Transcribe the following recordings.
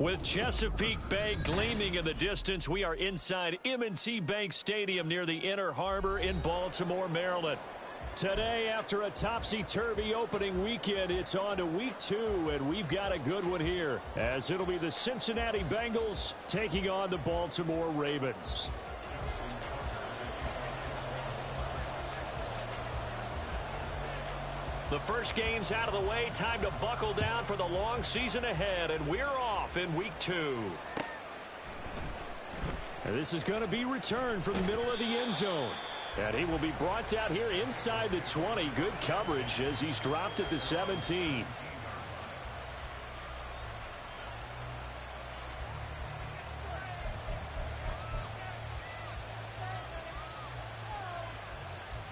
With Chesapeake Bay gleaming in the distance, we are inside M&T Bank Stadium near the Inner Harbor in Baltimore, Maryland. Today, after a topsy-turvy opening weekend, it's on to week 2, and we've got a good one here, as it'll be the Cincinnati Bengals taking on the Baltimore Ravens. The first game's out of the way. Time to buckle down for the long season ahead, and we're off in week 2. And this is going to be returned from the middle of the end zone. And he will be brought down here inside the 20. Good coverage as he's dropped at the 17.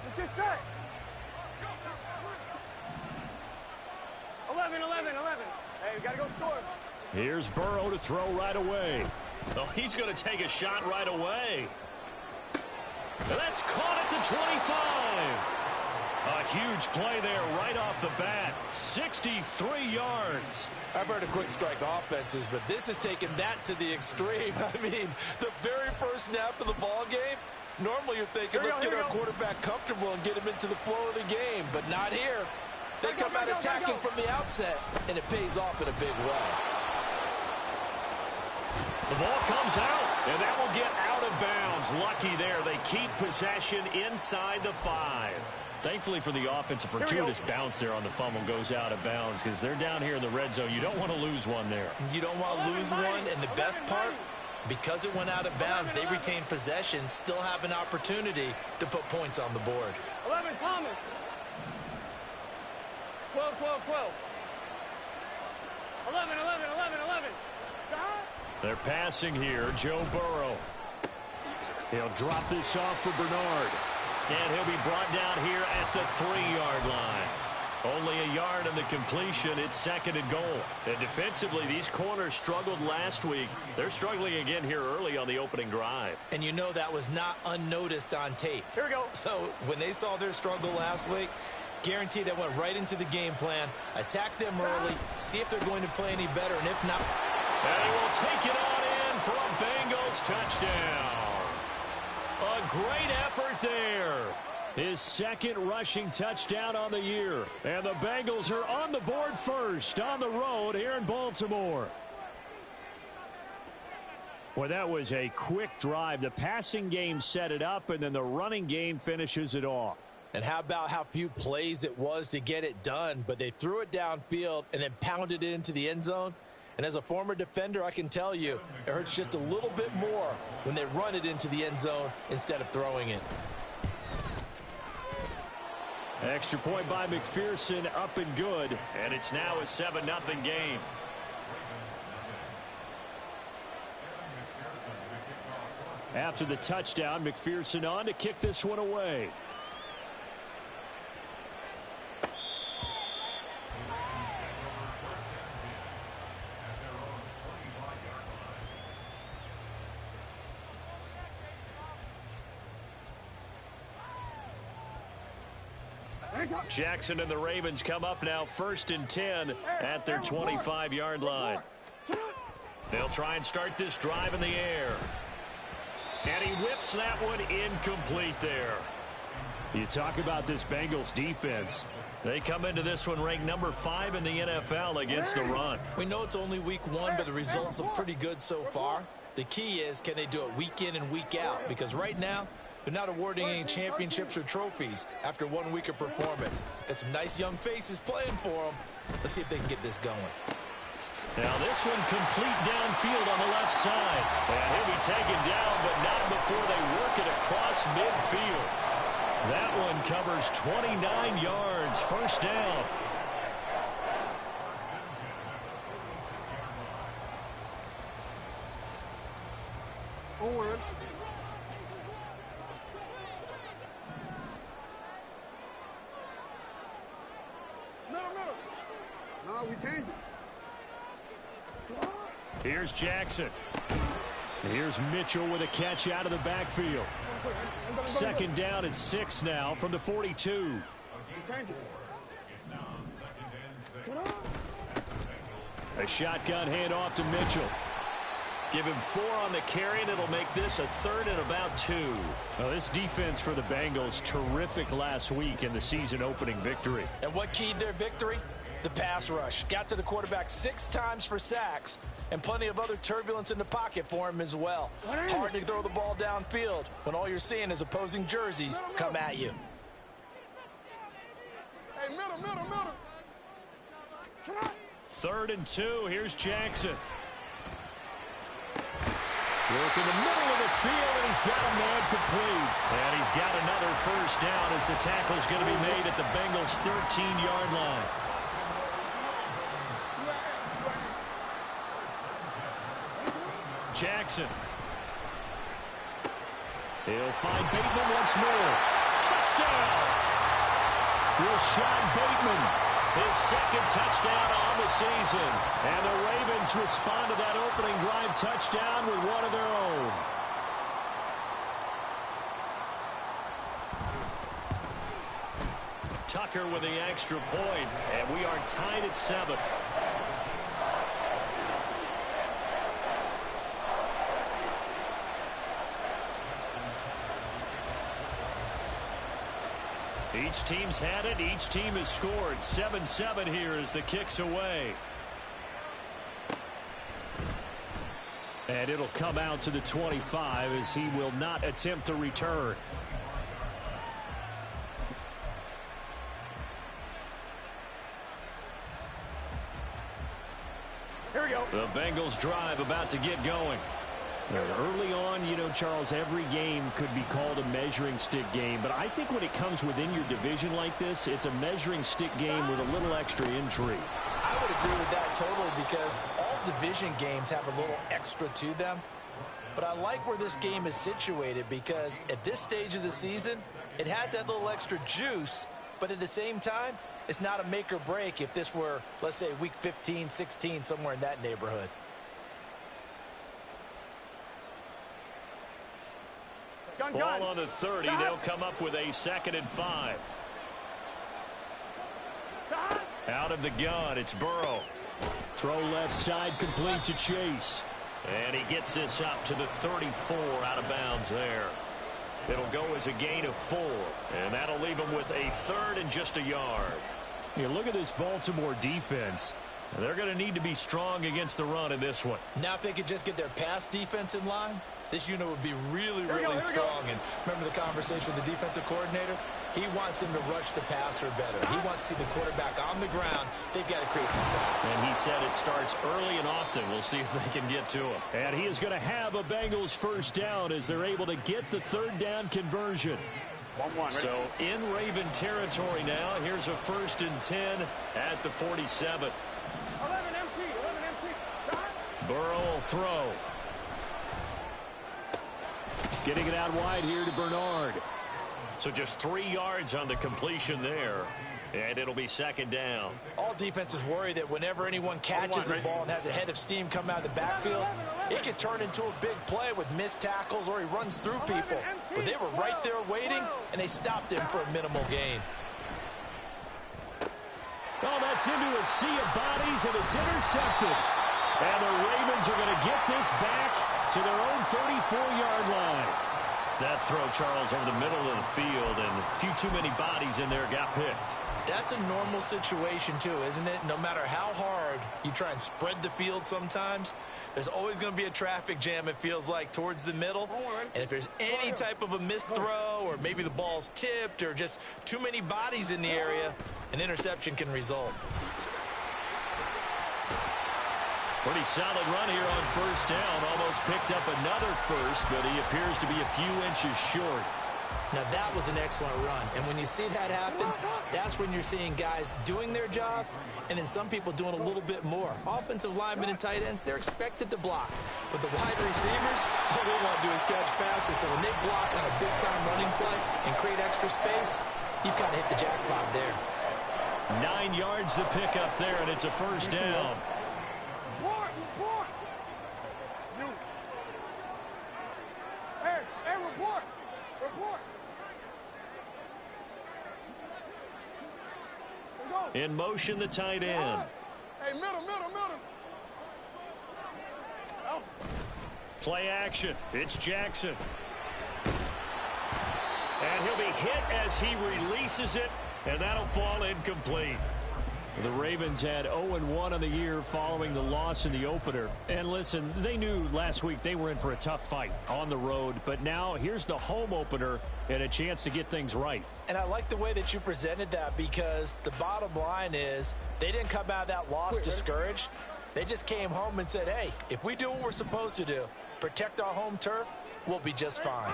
Let's get set. 11. Hey, we got to go score. Here's Burrow to throw right away. Oh, he's going to take a shot right away. That's caught at the 25. A huge play there right off the bat. 63 yards. I've heard of quick strike offenses, but this has taken that to the extreme. I mean, the very first snap of the ball game, normally you're thinking, let's get our quarterback comfortable and get him into the flow of the game, but not here. They come out attacking from the outset, and it pays off in a big way. The ball comes out, and that will get out of bounds. Lucky there. They keep possession inside the 5. Thankfully for the offense, a fortuitous bounce there on the fumble goes out of bounds because they're down here in the red zone. You don't want to lose one there. You don't want to lose one, and the best part, because it went out of bounds, they retain possession, still have an opportunity to put points on the board. 11, Thomas. 12. 11. They're passing here. Joe Burrow. He'll drop this off for Bernard. And he'll be brought down here at the 3-yard line. Only a yard in the completion. It's 2nd and goal. And defensively, these corners struggled last week. They're struggling again here early on the opening drive. And you know that was not unnoticed on tape. Here we go. So when they saw their struggle last week, guaranteed they went right into the game plan, attack them early, see if they're going to play any better, and if not... And he will take it on in for a Bengals touchdown. A great effort there. His 2nd rushing touchdown on the year. And the Bengals are on the board first on the road here in Baltimore. Well, that was a quick drive. The passing game set it up, and then the running game finishes it off. And how about how few plays it was to get it done, but they threw it downfield and then pounded it into the end zone. And as a former defender, I can tell you, it hurts just a little bit more when they run it into the end zone instead of throwing it. Extra point by McPherson, up and good. And it's now a 7-0 game. After the touchdown, McPherson on to kick this one away. Jackson and the Ravens come up now 1st and 10 at their 25-yard line. They'll try and start this drive in the air. And he whips that one incomplete there. You talk about this Bengals defense. They come into this one ranked number 5 in the NFL against the run. We know it's only week 1, but the results look pretty good so far. The key is, can they do it week in and week out? Because right now, they're not awarding any championships or trophies after 1 week of performance. Got some nice young faces playing for them. Let's see if they can get this going. Now this one complete downfield on the left side. And he'll be taken down, but not before they work it across midfield. That one covers 29 yards. 1st down. Forward. No, we changed it. Here's Jackson. Here's Mitchell with a catch out of the backfield. 2nd down and 6 now from the 42. A shotgun handoff to Mitchell. Give him 4 on the carry, and it'll make this a 3rd and about 2. Well, this defense for the Bengals, terrific last week in the season-opening victory. And what keyed their victory? The pass rush. Got to the quarterback 6 times for sacks, and plenty of other turbulence in the pocket for him as well. Hard to throw the ball downfield when all you're seeing is opposing jerseys come at you. Hey, middle. 3rd and 2. Here's Jackson. Work in the middle of the field, and he's got a man complete. And he's got another first down as the tackle's going to be made at the Bengals' 13-yard line. Jackson. He'll find Bateman once more. Touchdown! Rashad Bateman, his 2nd touchdown on the season. And the Ravens respond to that opening drive touchdown with one of their own. Tucker with the extra point, and we are tied at 7. Each team's had it. Each team has scored. 7-7 here as the kick's away. And it'll come out to the 25 as he will not attempt to return. Here we go. The Bengals drive about to get going. Early on, you know, Charles, every game could be called a measuring stick game. But I think when it comes within your division like this, it's a measuring stick game with a little extra intrigue. I would agree with that totally because all division games have a little extra to them. But I like where this game is situated because at this stage of the season, it has that little extra juice. But at the same time, it's not a make or break if this were, let's say, week 15, 16, somewhere in that neighborhood. Ball on the 30. They'll come up with a 2nd and 5. Out of the gun, it's Burrow. Throw left side complete to Chase. And he gets this up to the 34 out of bounds there. It'll go as a gain of 4. And that'll leave him with a 3rd and just a yard. You look at this Baltimore defense. They're going to need to be strong against the run in this one. Now if they could just get their pass defense in line, this unit would be really, really strong. And remember the conversation with the defensive coordinator? He wants them to rush the passer better. He wants to see the quarterback on the ground. They've got to create some sacks. And he said it starts early and often. We'll see if they can get to him. And he is going to have a Bengals first down as they're able to get the 3rd down conversion. 1-1. So in Raven territory now. Here's a 1st and 10 at the 47. 11 empty. Burrow will throw. Getting it out wide here to Bernard. So just 3 yards on the completion there. And it'll be 2nd down. All defenses worry that whenever anyone catches the ball and has a head of steam come out of the backfield, it could turn into a big play with missed tackles or he runs through people. But they were right there waiting, and they stopped him for a minimal gain. Oh, that's into a sea of bodies, and it's intercepted. And the Ravens are going to get this back to their own 34-yard line. That throw, Charles, over the middle of the field, and a few too many bodies in there got picked. That's a normal situation, too, isn't it? No matter how hard you try and spread the field sometimes, there's always going to be a traffic jam, it feels like, towards the middle. And if there's any type of a missed throw or maybe the ball's tipped or just too many bodies in the area, an interception can result. Pretty solid run here on first down. Almost picked up another first, but he appears to be a few inches short. Now, that was an excellent run. And when you see that happen, that's when you're seeing guys doing their job and then some people doing a little bit more. Offensive linemen and tight ends, they're expected to block. But the wide receivers, all they want to do is catch passes. So when they block on a big-time running play and create extra space, you've got to hit the jackpot there. 9 yards to pick up there, and it's a first down. Report! You. Hey, report! In motion, the tight end. Hey, middle. Play action. It's Jackson. And he'll be hit as he releases it, and that'll fall incomplete. The Ravens had 0-1 on the year following the loss in the opener. And listen, they knew last week they were in for a tough fight on the road. But now here's the home opener and a chance to get things right. And I like the way that you presented that, because the bottom line is they didn't come out of that loss discouraged. They just came home and said, hey, if we do what we're supposed to do, protect our home turf, we'll be just fine.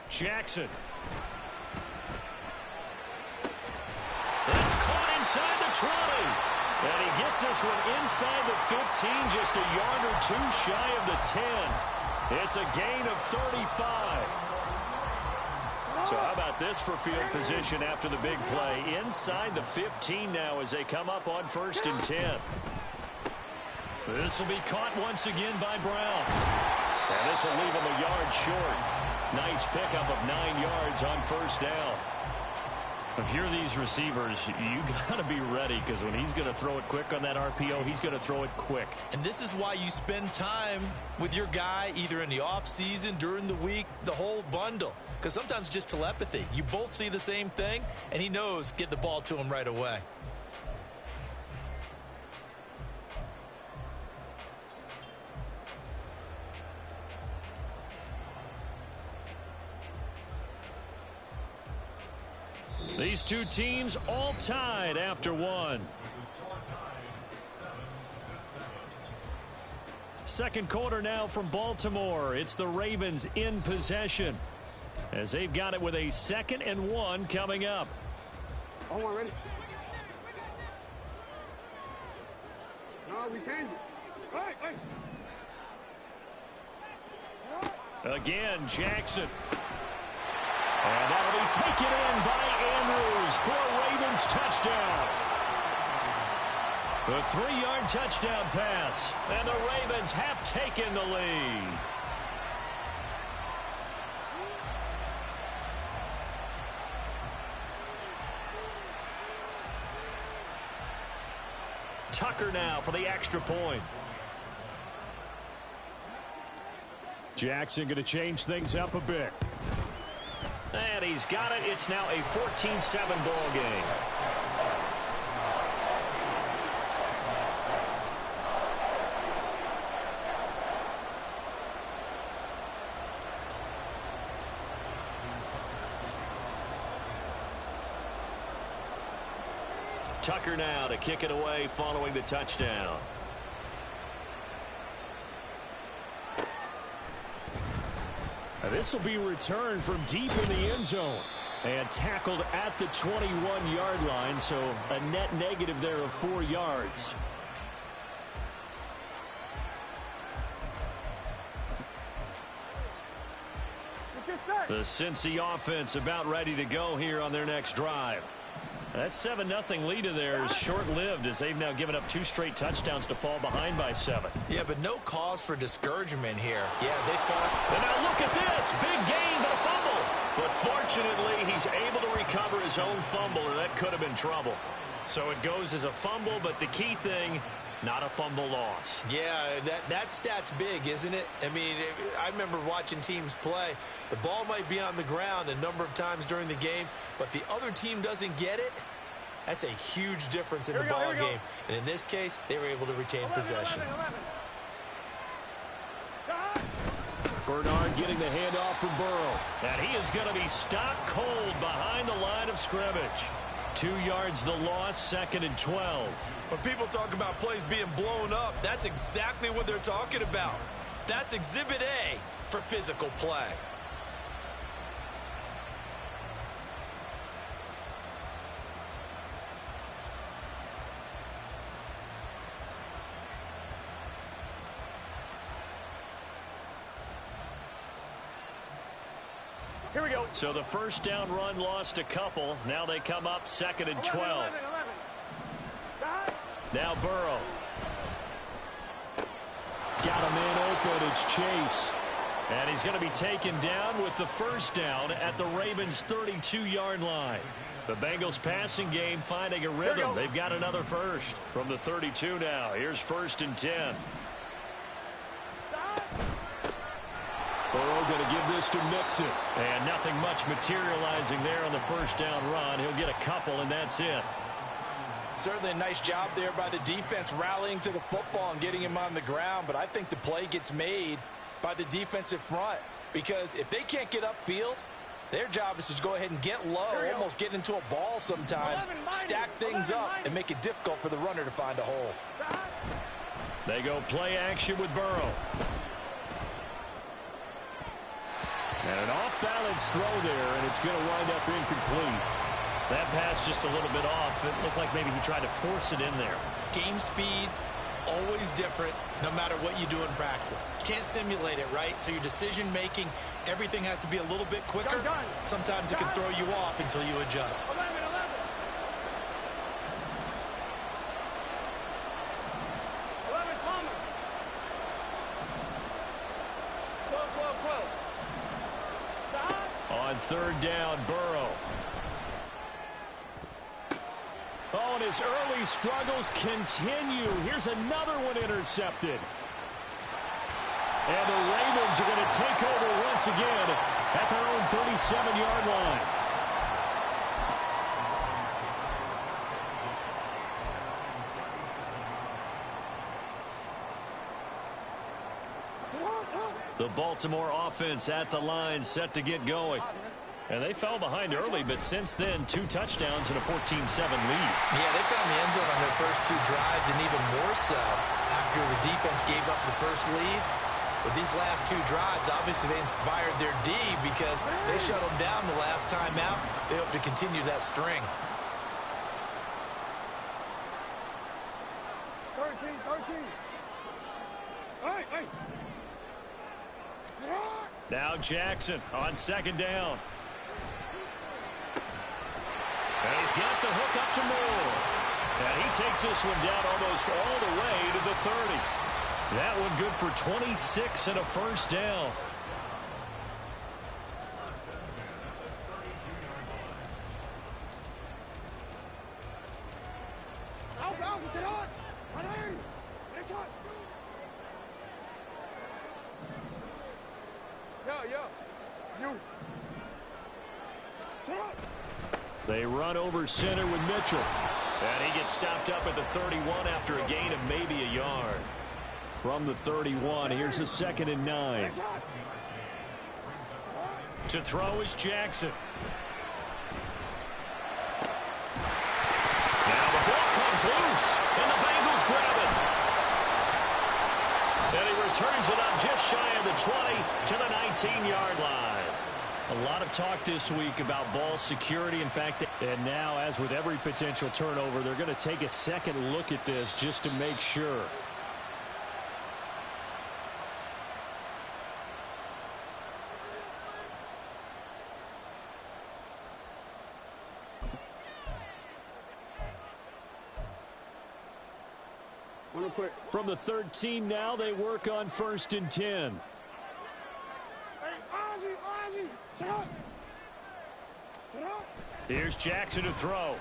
Jackson. It's caught inside the 20. And he gets this one inside the 15, just a yard or two shy of the 10. It's a gain of 35. So how about this for field position after the big play? Inside the 15 now as they come up on 1st and 10. This will be caught once again by Brown. And this will leave him a yard short. Nice pickup of 9 yards on 1st down. If you're these receivers, you got to be ready, because when he's going to throw it quick on that RPO, he's going to throw it quick. And this is why you spend time with your guy either in the offseason, during the week, the whole bundle. Because sometimes just telepathy. You both see the same thing, and he knows get the ball to him right away. These two teams all tied after one. Second quarter now from Baltimore. It's the Ravens in possession, as they've got it with a 2nd and 1 coming up. Oh, ready? No, we changed it. Hey. Again, Jackson. And that'll be taken in by Andrews for a Ravens touchdown. A 3-yard touchdown pass. And the Ravens have taken the lead. Tucker now for the extra point. Jackson going to change things up a bit. And he's got it. It's now a 14-7 ball game. Tucker now to kick it away following the touchdown. This will be returned from deep in the end zone and tackled at the 21-yard line, so a net negative there of 4 yards. The Cincy offense about ready to go here on their next drive. That 7-0 lead of theirs short-lived, as they've now given up 2 straight touchdowns to fall behind by 7. Yeah, but no cause for discouragement here. Yeah, they fought. And now look at this. Big gain, but a fumble. But fortunately, he's able to recover his own fumble, or that could have been trouble. So it goes as a fumble, but the key thing, not a fumble loss. Yeah, that stat's big, isn't it? I mean, I remember watching teams play. The ball might be on the ground a number of times during the game, but the other team doesn't get it. That's a huge difference in the ball game. And in this case, they were able to retain possession. Bernard getting the handoff from Burrow. And he is going to be stopped cold behind the line of scrimmage. 2 yards the loss, 2nd and 12. When people talk about plays being blown up, that's exactly what they're talking about. That's Exhibit A for physical play. Here we go. So the first down run lost a couple. Now they come up 2nd and 12. Now Burrow. Got a man open. It's Chase. And he's going to be taken down with the first down at the Ravens' 32-yard line. The Bengals passing game finding a rhythm. They've got another first from the 32 now. Here's 1st and 10. Burrow going to give this to Mixon. And nothing much materializing there on the first down run. He'll get a couple, and that's it. Certainly a nice job there by the defense rallying to the football and getting him on the ground. But I think the play gets made by the defensive front, because if they can't get upfield, their job is to go ahead and get low, almost get into a ball sometimes, stack things up, and make it difficult for the runner to find a hole. They go play action with Burrow. And an off-balance throw there, and it's going to wind up incomplete. That pass just a little bit off. It looked like maybe he tried to force it in there. Game speed, always different, no matter what you do in practice. Can't simulate it, right? So your decision-making, everything has to be a little bit quicker. Sometimes it can throw you off until you adjust. 11. On 3rd down, Burrow. Oh, and his early struggles continue. Here's another one intercepted. And the Ravens are going to take over once again at their own 37-yard line. The Baltimore offense at the line, set to get going. And they fell behind early, but since then, 2 touchdowns and a 14-7 lead. Yeah, they found the end zone on their first 2 drives, and even more so after the defense gave up the first lead. But these last 2 drives, obviously they inspired their D because they shut them down the last time out. They hope to continue that string. 13. Hey. Now Jackson on 2nd down. And he's got the hook up to Moore. And he takes this one down almost all the way to the 30. That one good for 26 and a first down. They run over center with Mitchell. And he gets stopped up at the 31 after a gain of maybe a yard. From the 31, here's a 2nd and 9. To throw is Jackson. Now the ball comes loose, and the Bengals grab it. And he returns it up just shy of the 20 to the 19-yard line. A lot of talk this week about ball security. In fact, and now, as with every potential turnover, they're going to take a second look at this just to make sure. From the 13 now, they work on 1st and 10. Here's Jackson to throw.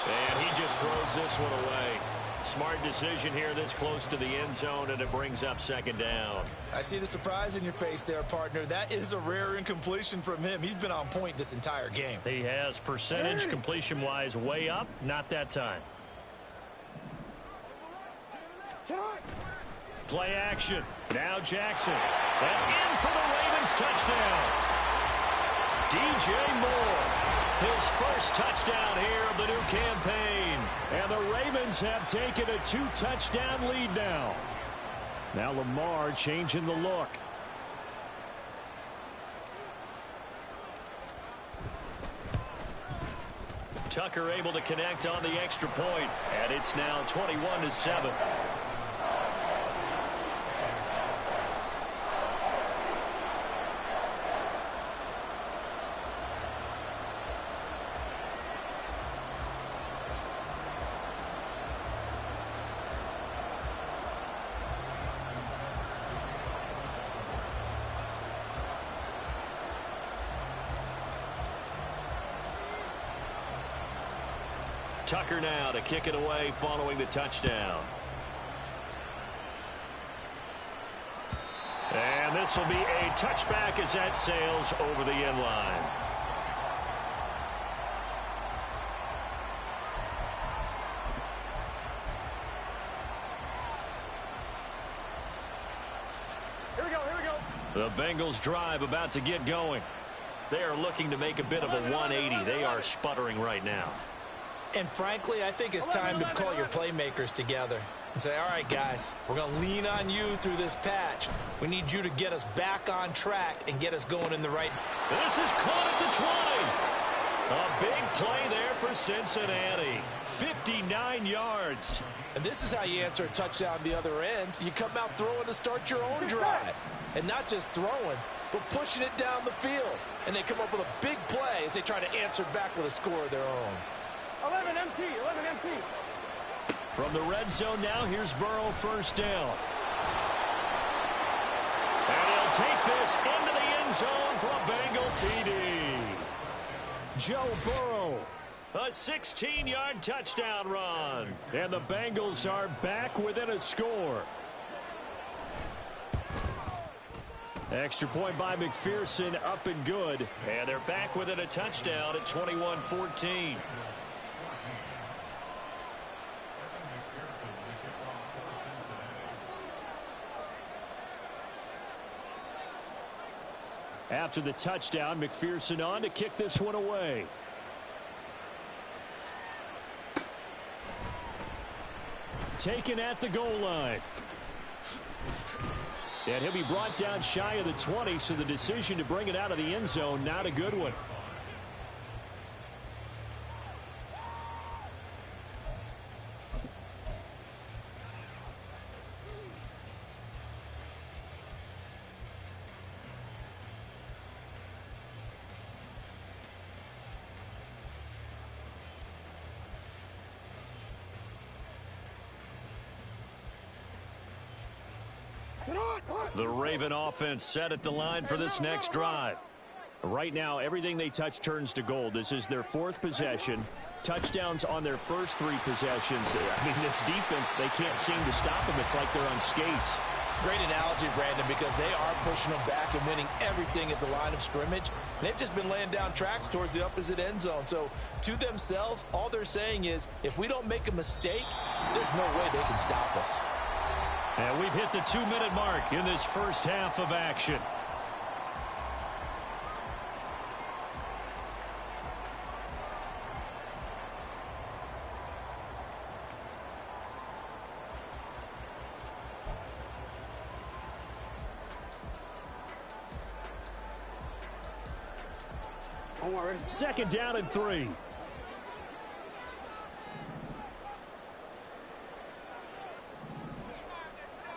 And he just throws this one away. Smart decision here this close to the end zone, and it brings up 2nd down. I see the surprise in your face there, partner. That is a rare incompletion from him. He's been on point this entire game. He has percentage completion-wise way up. Not that time. Play action. Now Jackson. And in for the Ravens touchdown. DJ Moore. His first touchdown here of the new campaign. And the Ravens have taken a 2-touchdown lead now. Now Lamar changing the look. Tucker able to connect on the extra point. And it's now 21-7. Tucker now to kick it away following the touchdown. And this will be a touchback as that sails over the end line. Here we go. The Bengals drive about to get going. They are looking to make a bit of a 180. They are sputtering right now. And frankly, I think it's time to call your playmakers together and say, all right, guys, we're going to lean on you through this patch. We need you to get us back on track and get us going in the right. This is caught at the 20. A big play there for Cincinnati. 59 yards. And this is how you answer a touchdown the other end. You come out throwing to start your own drive. And not just throwing, but pushing it down the field. And they come up with a big play as they try to answer back with a score of their own. 11 MT. From the red zone now, here's Burrow first down. And he'll take this into the end zone for a Bengal TD. Joe Burrow, a 16-yard touchdown run. And the Bengals are back within a score. Extra point by McPherson, up and good. And they're back within a touchdown at 21-14. After the touchdown, McPherson on to kick this one away. Taken at the goal line. And he'll be brought down shy of the 20, so the decision to bring it out of the end zone, not a good one. The Raven offense set at the line for this next drive. Right now, everything they touch turns to gold. This is their fourth possession. Touchdowns on their first three possessions. I mean, this defense, they can't seem to stop them. It's like they're on skates. Great analogy, Brandon, because they are pushing them back and winning everything at the line of scrimmage. They've just been laying down tracks towards the opposite end zone. So, to themselves, all they're saying is, if we don't make a mistake, there's no way they can stop us. And we've hit the 2-minute mark in this first half of action. Second down and 3.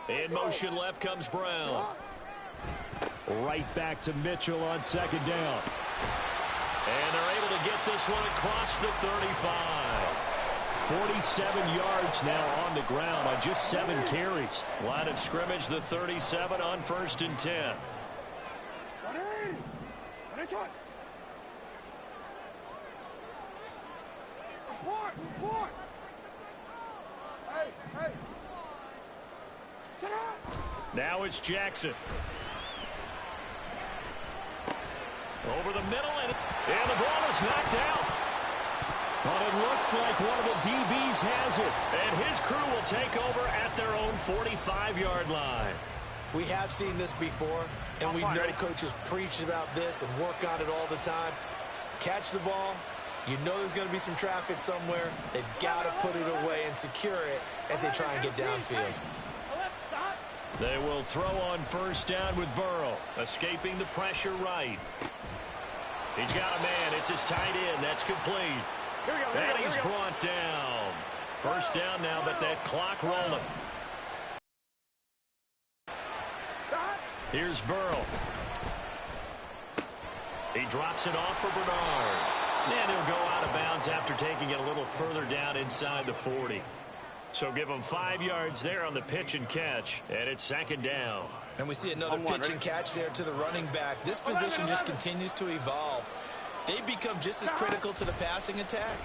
In motion left comes Brown. Right back to Mitchell on second down. And they're able to get this one across the 35. 47 yards now on the ground on just 7 carries. Line of scrimmage, the 37 on 1st and 10. Now it's Jackson. Over the middle, and the ball is knocked out. But it looks like one of the DBs has it. And his crew will take over at their own 45-yard line. We have seen this before, and we know coaches preach about this and work on it all the time. Catch the ball. You know there's going to be some traffic somewhere. They've got to put it away and secure it as they try and get downfield. They will throw on first down with Burrow, escaping the pressure right. He's got a man. It's his tight end. That's complete. And he's brought down. First down now, but that clock rolling. Here's Burrow. He drops it off for Bernard. And he'll go out of bounds after taking it a little further down inside the 40. So give him 5 yards there on the pitch and catch, and it's second down. And we see another pitch and catch there to the running back. This position just continues to evolve. They become just as critical to the passing attack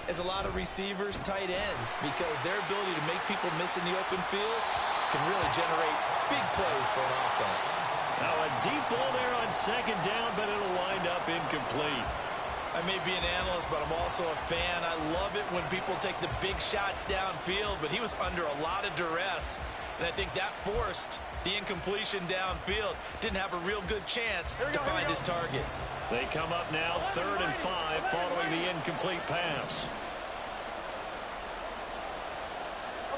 is a lot of receivers, tight ends, because their ability to make people miss in the open field can really generate big plays for an offense. Now a deep ball there on second down, but it'll wind up incomplete. I may be an analyst, but I'm also a fan. I love it when people take the big shots downfield, but he was under a lot of duress, and I think that forced the incompletion downfield. Didn't have a real good chance to find his target. They come up now 3rd and 5 following the incomplete pass.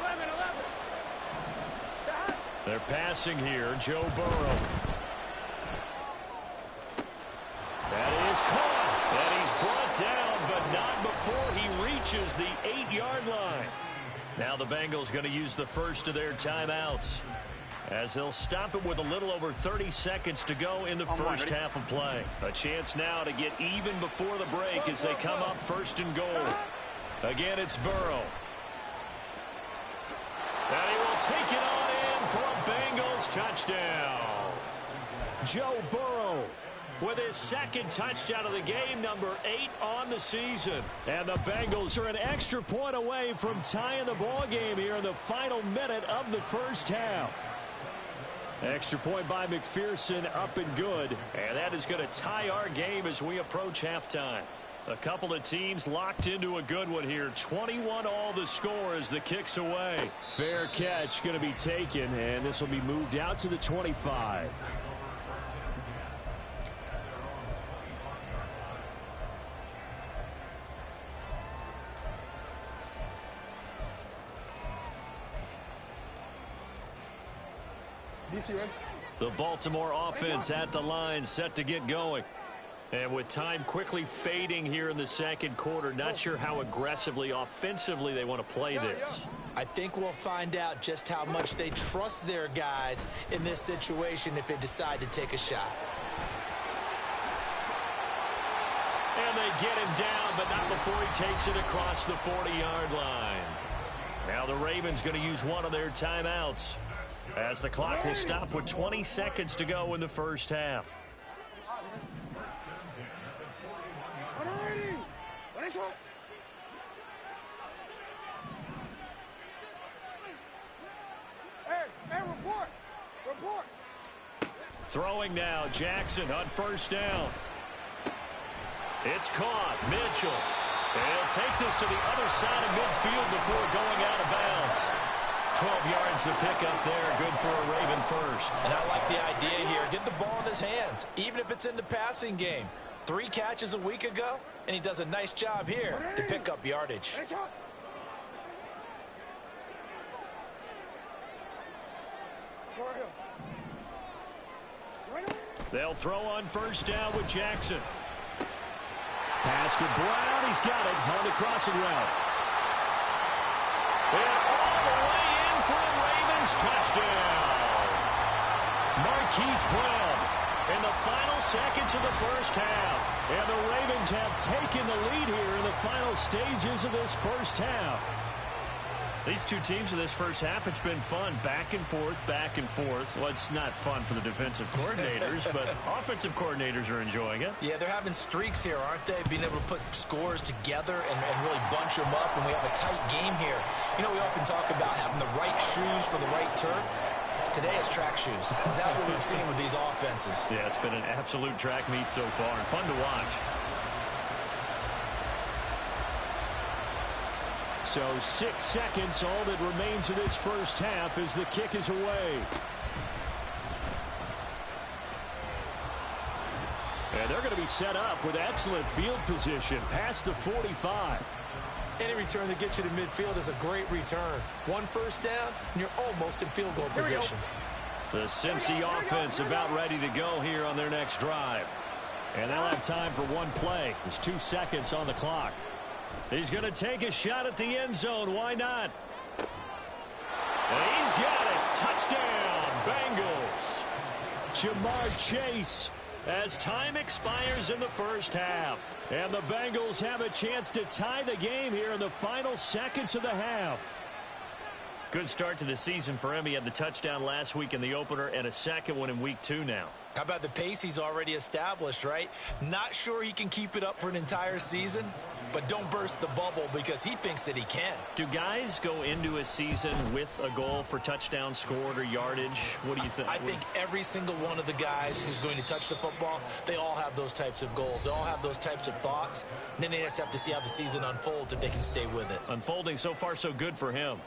11. They're passing here. Joe Burrow. That is caught. And he's brought down, but not before he reaches the 8-yard line. Now the Bengals going to use the first of their timeouts, as they'll stop it with a little over 30 seconds to go in the first half of play. A chance now to get even before the break as they come up 1st and goal. Again, it's Burrow. And he will take it on in for a Bengals touchdown. Joe Burrow with his 2nd touchdown of the game, number 8 on the season. And the Bengals are an extra point away from tying the ball game here in the final minute of the first half. Extra point by McPherson, up and good. And that is going to tie our game as we approach halftime. A couple of teams locked into a good one here. 21-all the score as the kick's away. Fair catch going to be taken, and this will be moved out to the 25. The Baltimore offense at the line, set to get going. And with time quickly fading here in the second quarter, not sure how aggressively, offensively they want to play this. I think we'll find out just how much they trust their guys in this situation if they decide to take a shot. And they get him down, but not before he takes it across the 40-yard line. Now the Ravens going to use one of their timeouts, as the clock will stop with 20 seconds to go in the first half. Report. Throwing now, Jackson on 1st down. It's caught. Mitchell. And he'll take this to the other side of midfield before going out of bounds. 12 yards to pick up there. Good for a Raven first. And I like the idea here. Get the ball in his hands, even if it's in the passing game. 3 catches a week ago, and he does a nice job here to pick up yardage. They'll throw on 1st down with Jackson. Pass to Brown. He's got it on the crossing route. And all the way in for a Ravens touchdown. Marquise Brown in the final seconds of the first half. And the Ravens have taken the lead here in the final stages of this first half. These two teams in this first half, it's been fun. Back and forth, back and forth. Well, it's not fun for the defensive coordinators, but offensive coordinators are enjoying it. Yeah, they're having streaks here, aren't they? Being able to put scores together and really bunch them up, and we have a tight game here. You know, we often talk about having the right shoes for the right turf. Today it's track shoes. That's what we've seen with these offenses. Yeah, it's been an absolute track meet so far, and fun to watch. So 6 seconds, all that remains of this first half as the kick is away. And they're going to be set up with excellent field position past the 45. Any return that gets you to midfield is a great return. 1 first down, and you're almost in field goal position. The Cincy offense about ready to go here on their next drive. And they'll have time for one play. There's 2 seconds on the clock. He's going to take a shot at the end zone. Why not? And he's got it. Touchdown, Bengals. Jamar Chase as time expires in the first half. And the Bengals have a chance to tie the game here in the final seconds of the half. Good start to the season for him. He had the touchdown last week in the opener and a second one in week 2 now. How about the pace he's already established, right? Not sure he can keep it up for an entire season, but don't burst the bubble because he thinks that he can. Do guys go into a season with a goal for touchdown scored or yardage? What do you think? I think every single one of the guys who's going to touch the football, they all have those types of goals. They all have those types of thoughts. And then they just have to see how the season unfolds if they can stay with it. Unfolding so far so good for him.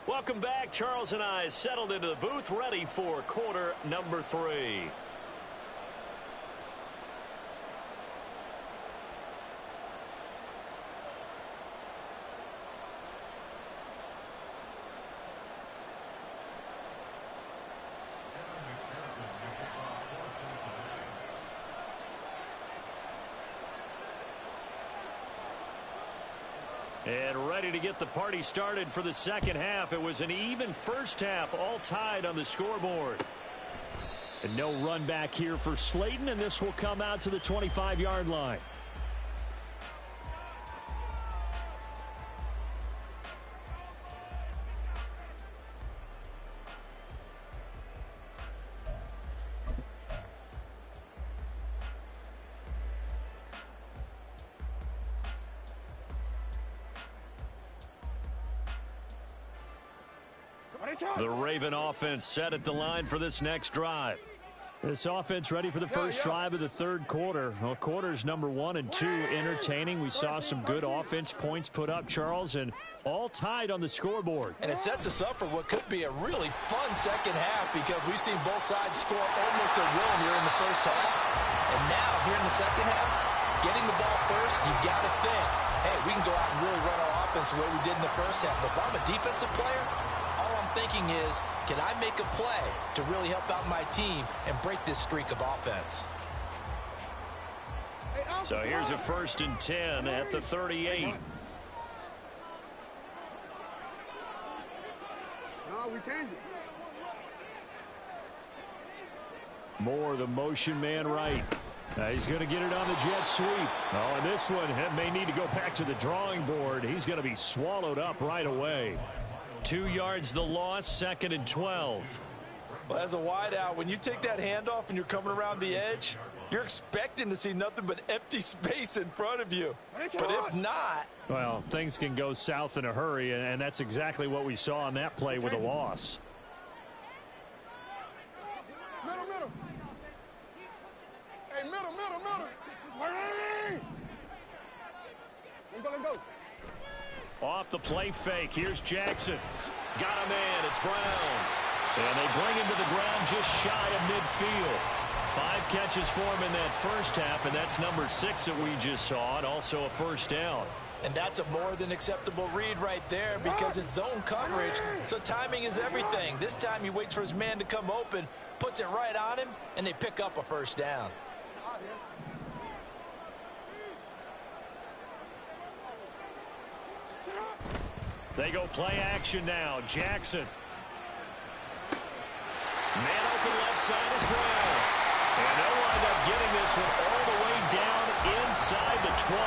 Welcome back. Charles and I settled into the booth, ready for quarter number 3. And ready to get the party started for the second half. It was an even first half, all tied on the scoreboard. And no run back here for Slayton, and this will come out to the 25-yard line. The Raven offense set at the line for this next drive. This offense ready for the first drive of the third quarter. Well, quarters number 1 and 2 entertaining. We saw some good offense points put up, Charles, and all tied on the scoreboard. And it sets us up for what could be a really fun second half because we've seen both sides score almost at will here in the first half. And now, here in the second half, getting the ball first, you've got to think, hey, we can go out and really run our offense the way we did in the first half. But if I'm a defensive player, all I'm thinking is, can I make a play to really help out my team and break this streak of offense? So here's a 1st and 10 at the 38. No, we changed it. Moore, the motion man right. He's going to get it on the jet sweep. Oh, and this one may need to go back to the drawing board. He's going to be swallowed up right away. 2 yards the loss, 2nd and 12. Well, as a wideout, when you take that handoff and you're coming around the edge, you're expecting to see nothing but empty space in front of you. But if not... Well, things can go south in a hurry, and that's exactly what we saw on that play with a loss. Middle. Hey, middle. Let's go. Off the play fake. Here's Jackson. Got a man. It's Brown. And they bring him to the ground just shy of midfield. 5 catches for him in that first half, and that's number 6 that we just saw, and also a first down. And that's a more than acceptable read right there because it's zone coverage, so timing is everything. This time he waits for his man to come open, puts it right on him, and they pick up a first down. They go play action now. Jackson. Man open left side is Brown. And they'll wind up getting this one all the way down inside the 20.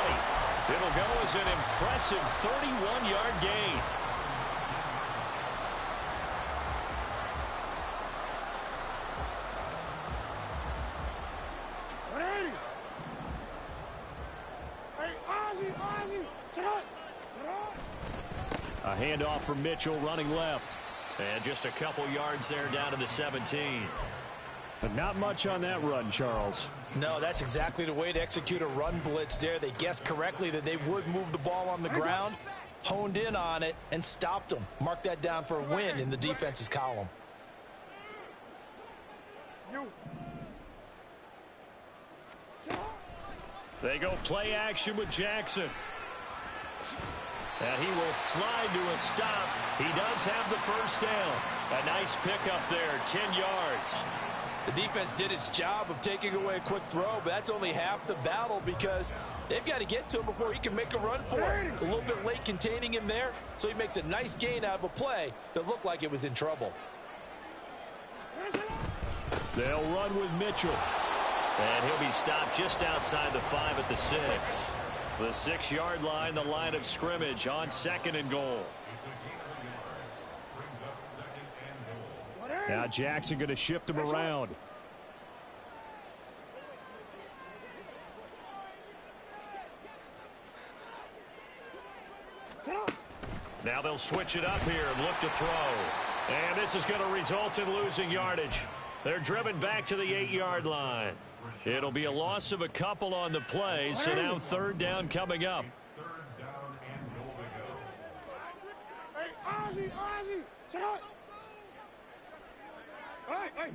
It'll go as an impressive 31-yard gain. A handoff from Mitchell running left. And just a couple yards there down to the 17. But not much on that run, Charles. No, that's exactly the way to execute a run blitz there. They guessed correctly that they would move the ball on the ground, honed in on it, and stopped them. Mark that down for a win in the defense's column. They go play action with Jackson. And he will slide to a stop. He does have the first down. A nice pickup there, 10 yards. The defense did its job of taking away a quick throw, but that's only half the battle because they've got to get to him before he can make a run for it. A little bit late containing him there, so he makes a nice gain out of a play that looked like it was in trouble. They'll run with Mitchell. And he'll be stopped just outside the 5 at the 6. The 6-yard line, the line of scrimmage on 2nd and goal. Now Jackson going to shift him around. Now they'll switch it up here and look to throw. And this is going to result in losing yardage. They're driven back to the 8-yard line. It'll be a loss of a couple on the play, so now 3rd down coming up. Hey, Ozzie, sit up. Hey.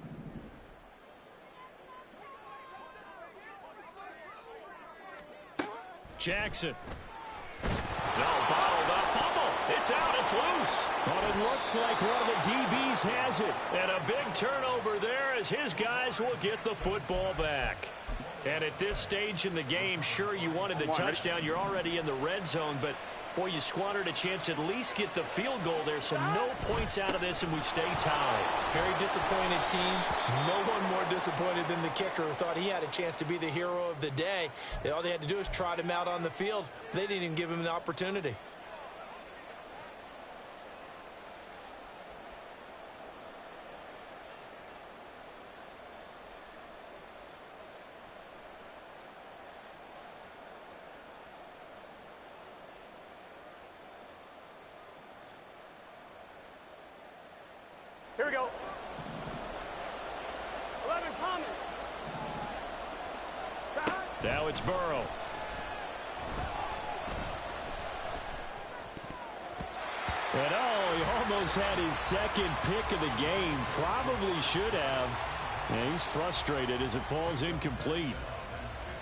Jackson. No, bottled up. Fumble. It's out. It's loose. But it looks like one of the DBs has it. And a big turnover there as his guys will get the football back. And at this stage in the game, sure, you wanted the touchdown. You're already in the red zone, but, boy, you squandered a chance to at least get the field goal there, so no points out of this, and we stay tied. Very disappointed team. No one more disappointed than the kicker who thought he had a chance to be the hero of the day. All they had to do was trot him out on the field. They didn't even give him an opportunity. Here we go. 11 coming. Now it's Burrow. And he almost had his 2nd pick of the game. Probably should have. And he's frustrated as it falls incomplete.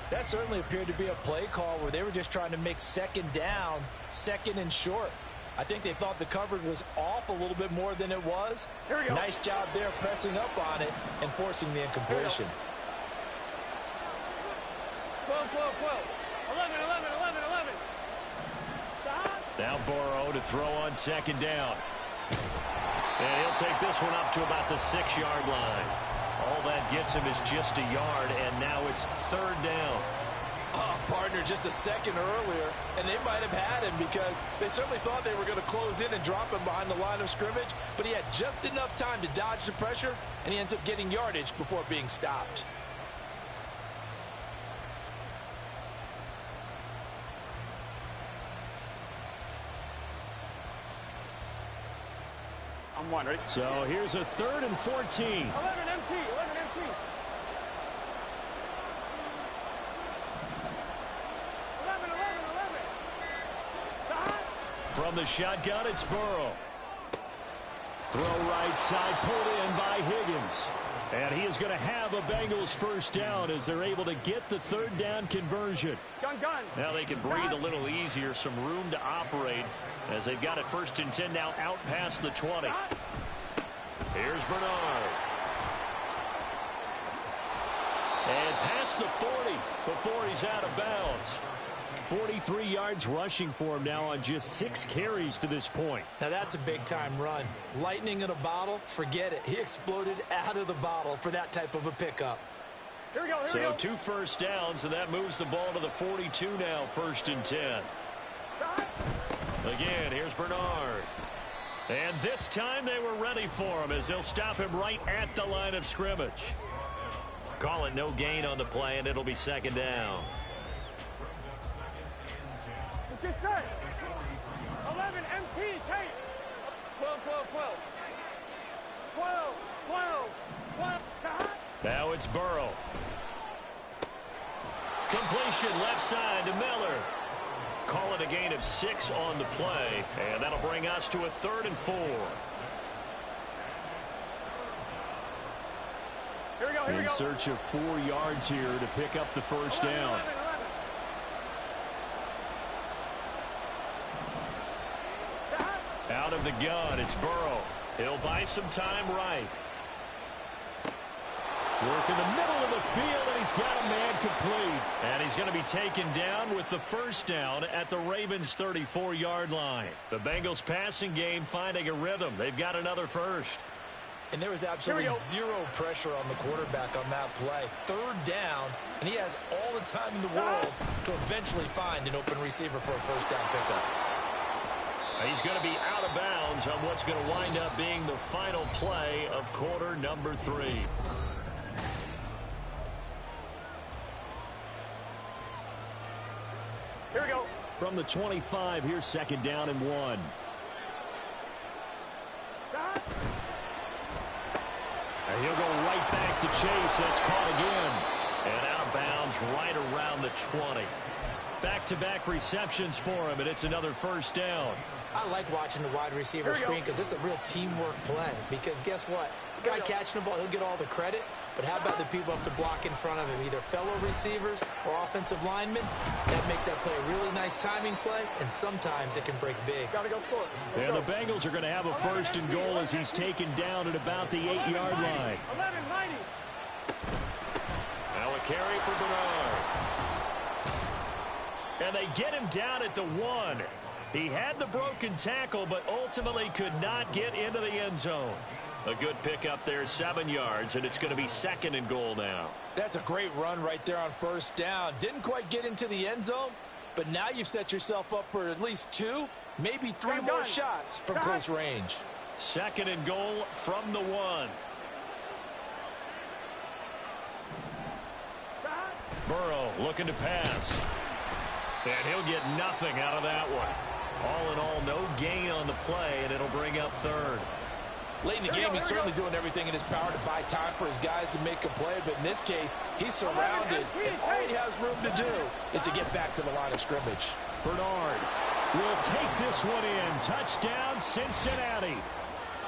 That certainly appeared to be a play call where they were just trying to make 2nd down, 2nd and short. I think they thought the coverage was off a little bit more than it was. Here we go. Nice job there pressing up on it and forcing the incompletion. 12. 11. Now Burrow to throw on 2nd down. And he'll take this one up to about the 6-yard line. All that gets him is just a yard, and now it's 3rd down. Partner just a second earlier, and they might have had him because they certainly thought they were going to close in and drop him behind the line of scrimmage, but he had just enough time to dodge the pressure, and he ends up getting yardage before being stopped. I'm one, ready? So here's a 3rd and 14. 11 MT. From the shotgun, it's Burrow. Throw right side, pulled in by Higgins. And he is going to have a Bengals 1st down as they're able to get the 3rd down conversion. Gun. Now they can breathe a little easier, some room to operate as they've got it 1st and 10 now out past the 20. Here's Bernard. And past the 40 before he's out of bounds. 43 yards rushing for him now on just 6 carries to this point. Now that's a big-time run. Lightning in a bottle, forget it. He exploded out of the bottle for that type of a pickup. Here we go. So 2 first downs, and that moves the ball to the 42 now, 1st and 10. Again, here's Bernard. And this time they were ready for him as they'll stop him right at the line of scrimmage. Call it no gain on the play, and it'll be 2nd down. Get set. 11 MT, take. 12. 12. Now it's Burrow. Completion left side to Miller. Call it a gain of 6 on the play, and that'll bring us to a 3rd and 4. Here we go. In search of 4 yards here to pick up the 1st down. 11. Out of the gun, it's Burrow. He'll buy some time right. Work in the middle of the field, and he's got a man complete. And he's going to be taken down with the first down at the Ravens' 34-yard line. The Bengals passing game finding a rhythm. They've got another first. And there was absolutely zero pressure on the quarterback on that play. Third down, and he has all the time in the world to eventually find an open receiver for a first down pickup. He's going to be out of bounds on what's going to wind up being the final play of quarter number 3. Here we go. From the 25, here's second down and 1. And he'll go right back to Chase. That's caught again. And out of bounds right around the 20. Back-to-back receptions for him, and it's another first down. I like watching the wide receiver screen because it's a real teamwork play. Because guess what? The guy catching the ball, he'll get all the credit. But how about the people have to block in front of him, either fellow receivers or offensive linemen? That makes that play a really nice timing play, and sometimes it can break big. Gotta go score. And the Bengals are going to have a first and goal as he's taken down at about the 8-yard line. 11-90. Now a carry for Bernard. And they get him down at the 1. He had the broken tackle, but ultimately could not get into the end zone. A good pickup there, 7 yards, and it's going to be second and goal now. That's a great run right there on first down. Didn't quite get into the end zone, but now you've set yourself up for at least 2, maybe 3 more shots from close range. Second and goal from the 1. Burrow looking to pass. And he'll get nothing out of that one. All in all, no gain on the play, and it'll bring up third. Late in the game, he's certainly doing everything in his power to buy time for his guys to make a play, but in this case, he's surrounded, and all he has room to do is to get back to the line of scrimmage. Bernard will take this one in. Touchdown, Cincinnati.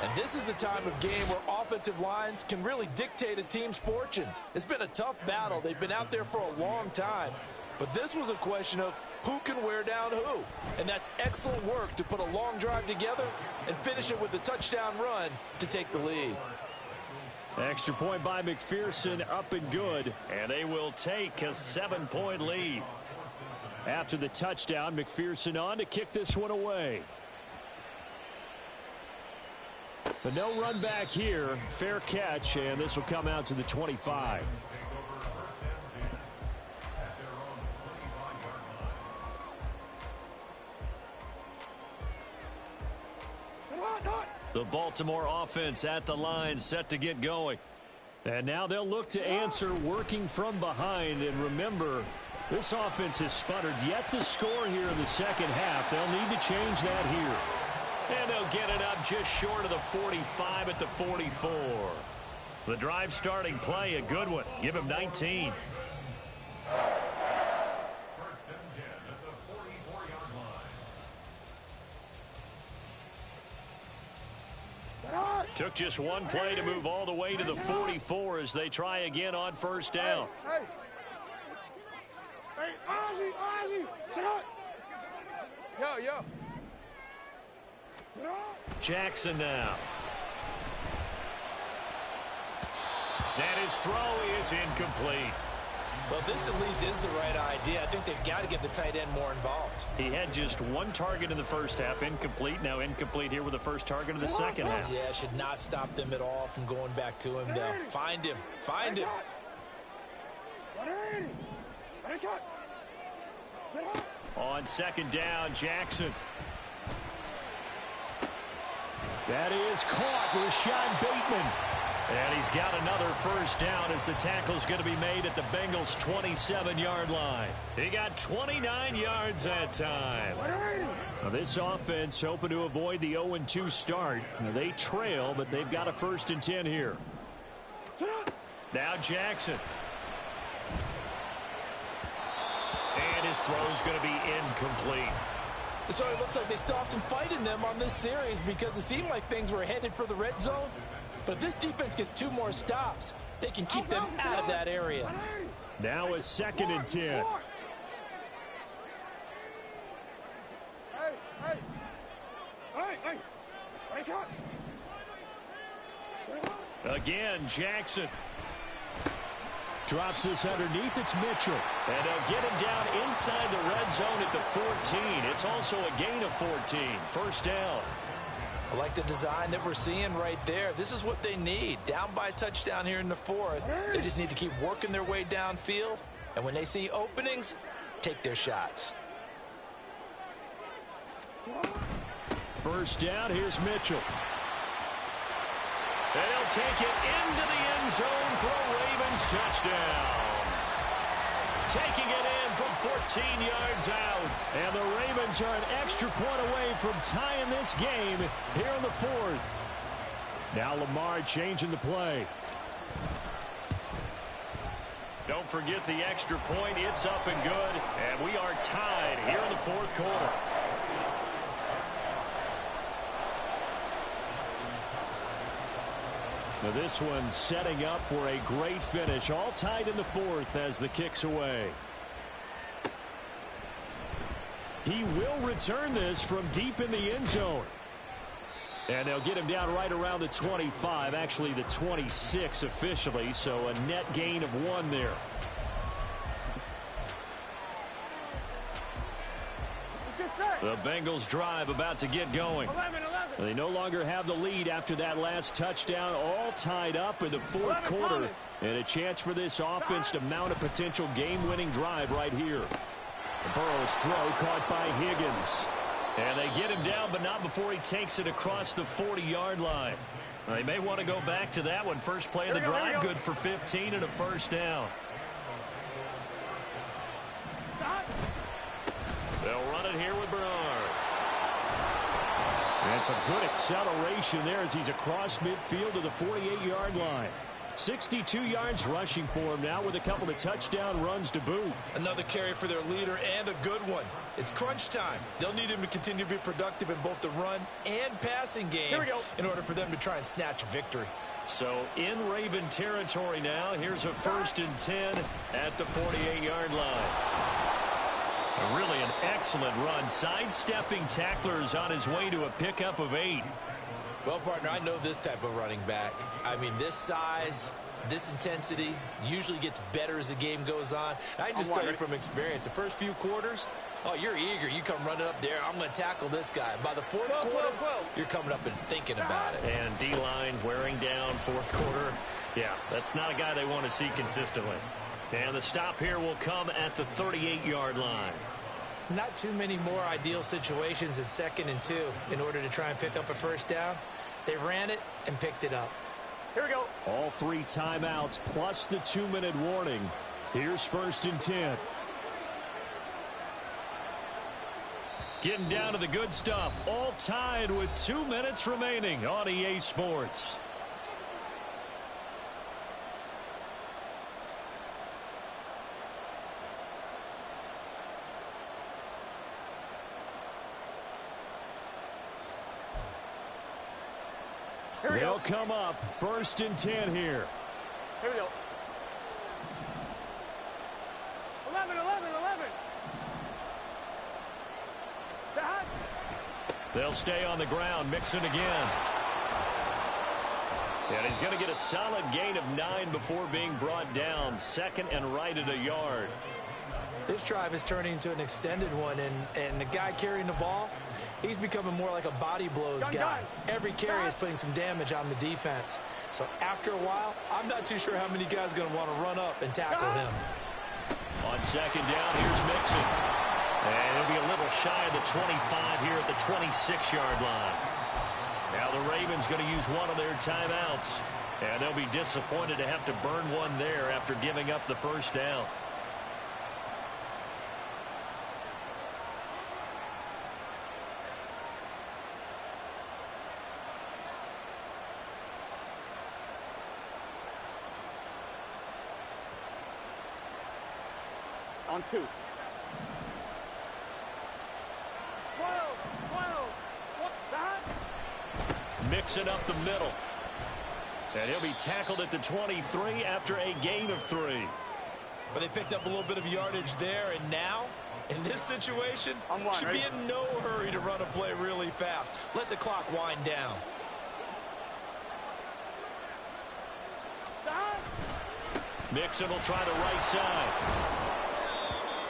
And this is the time of game where offensive lines can really dictate a team's fortunes. It's been a tough battle. They've been out there for a long time. But this was a question of who can wear down who. And that's excellent work to put a long drive together and finish it with a touchdown run to take the lead. Extra point by McPherson, up and good. And they will take a 7-point lead. After the touchdown, McPherson on to kick this one away. But no run back here. Fair catch, and this will come out to the 25. The Baltimore offense at the line, set to get going. And now they'll look to answer working from behind. And remember, this offense has sputtered yet to score here in the second half. They'll need to change that here. And they'll get it up just short of the 45 at the 44. The drive starting play, a good one. Give him 19. Took just one play to move all the way to the 44 as they try again on first down. Hey, Ozzy, sit up. Yo. Jackson now. And his throw is incomplete. Well, this at least is the right idea. I think they've got to get the tight end more involved. He had just one target in the first half, incomplete. Now incomplete here with the first target of the second half. Yeah, should not stop them at all from going back to him, though. Find him. On second down, Jackson. That is caught, Rashad Bateman. And he's got another first down as the tackle's going to be made at the Bengals' 27-yard line. He got 29 yards that time. Now this offense hoping to avoid the 0-2 start. Now they trail, but they've got a 1st and 10 here. Now Jackson. And his throw's going to be incomplete. So it looks like they stopped some fight in them on this series because it seemed like things were headed for the red zone. But if this defense gets 2 more stops, they can keep them out of that area. Now a 2nd and 10. Again, Jackson. Drops this underneath. It's Mitchell. And they'll get him down inside the red zone at the 14. It's also a gain of 14. First down. I like the design that we're seeing right there. This is what they need. Down by a touchdown here in the fourth. They just need to keep working their way downfield. And when they see openings, take their shots. First down, here's Mitchell. And he'll take it into the end zone for a Ravens touchdown. Taking it in from 14 yards out. And the Ravens are an extra point away from tying this game here in the fourth. Now Lamar changing the play. Don't forget the extra point. It's up and good. And we are tied here in the fourth quarter. Now this one setting up for a great finish. All tied in the fourth as the kick's away. He will return this from deep in the end zone. And they'll get him down right around the 25. Actually the 26 officially. So a net gain of 1 there. The Bengals drive about to get going. 11. They no longer have the lead after that last touchdown. All tied up in the fourth quarter. And a chance for this offense to mount a potential game-winning drive right here. Burrow's throw caught by Higgins. And they get him down, but not before he takes it across the 40-yard line. They may want to go back to that one. First play of the drive, good for 15 and a first down. They'll run it here with Bernard. And some good acceleration there as he's across midfield to the 48-yard line. 62 yards rushing for him now with a couple of touchdown runs to boot. Another carry for their leader and a good one. It's crunch time. They'll need him to continue to be productive in both the run and passing game in order for them to try and snatch a victory. So in Raven territory now. Here's a 1st and 10 at the 48-yard line. Really an excellent run. Sidestepping tacklers on his way to a pickup of 8. Well, partner, I know this type of running back. I mean, this size, this intensity usually gets better as the game goes on. And I just tell you from experience, the first few quarters, oh, you're eager. You come running up there. I'm going to tackle this guy. By the fourth quarter, you're coming up and thinking about it. And D-line wearing down fourth quarter. Yeah, that's not a guy they want to see consistently. And the stop here will come at the 38-yard line. Not too many more ideal situations in 2nd and 2 in order to try and pick up a first down. They ran it and picked it up. Here we go. All 3 timeouts plus the 2-minute warning. Here's 1st and 10. Getting down to the good stuff. All tied with 2 minutes remaining on EA Sports. They'll come up 1st and 10 here. Here we go. 11. They'll stay on the ground, Mixon again. And he's going to get a solid gain of 9 before being brought down. 2nd and right at a yard. This drive is turning into an extended one, and the guy carrying the ball, he's becoming more like a body blows guy. Every carry is putting some damage on the defense. So after a while, I'm not too sure how many guys are going to want to run up and tackle him. On 2nd down, here's Mixon. And he'll be a little shy of the 25 here at the 26-yard line. Now the Ravens going to use one of their timeouts. And they'll be disappointed to have to burn one there after giving up the first down. On 2. 12. Mixing up the middle. And he'll be tackled at the 23 after a gain of 3. But they picked up a little bit of yardage there, and now, in this situation, should be in no hurry to run a play really fast. Let the clock wind down. Mixon will try the right side.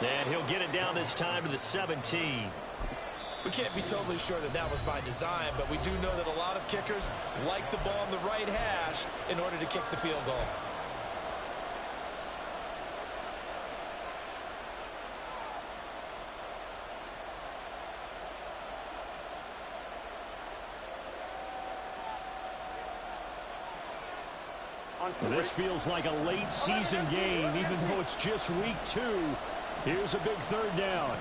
And he'll get it down this time to the 17. We can't be totally sure that that was by design, but we do know that a lot of kickers like the ball on the right hash in order to kick the field goal. This feels like a late season game, even though it's just week 2. Here's a big third down.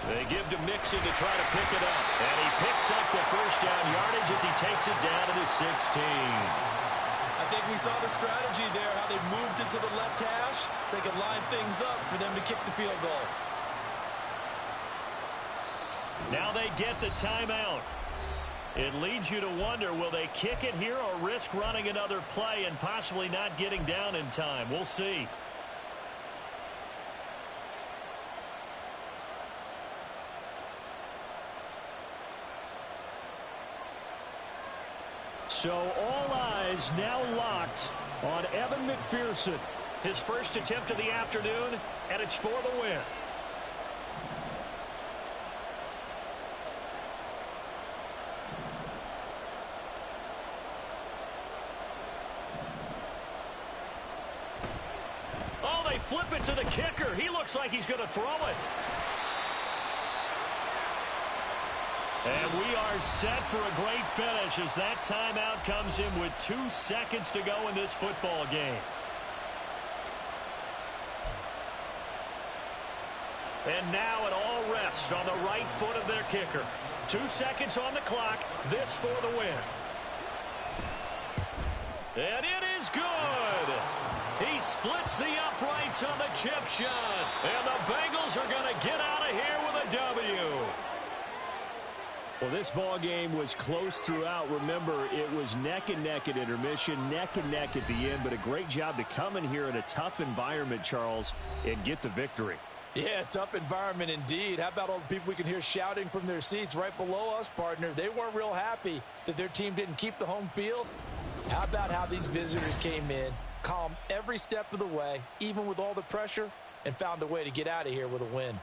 They give to Mixon to try to pick it up. And he picks up the first down yardage as he takes it down to the 16. I think we saw the strategy there, how they moved it to the left hash so they could line things up for them to kick the field goal. Now they get the timeout. It leads you to wonder, will they kick it here or risk running another play and possibly not getting down in time? We'll see. So all eyes now locked on Evan McPherson. His first attempt of the afternoon, and it's for the win. Oh, they flip it to the kicker. He looks like he's going to throw it. And we are set for a great finish as that timeout comes in with 2 seconds to go in this football game. And now it all rests on the right foot of their kicker. 2 seconds on the clock. This for the win. And it is good. He splits the uprights on the chip shot. And the Bengals are going to get out of here with a W. Well, this ball game was close throughout. Remember, it was neck and neck at intermission, neck and neck at the end, but a great job to come in here in a tough environment, Charles, and get the victory. Yeah, tough environment indeed. How about all the people we can hear shouting from their seats right below us, partner? They weren't real happy that their team didn't keep the home field. How about how these visitors came in, calm every step of the way, even with all the pressure, and found a way to get out of here with a win?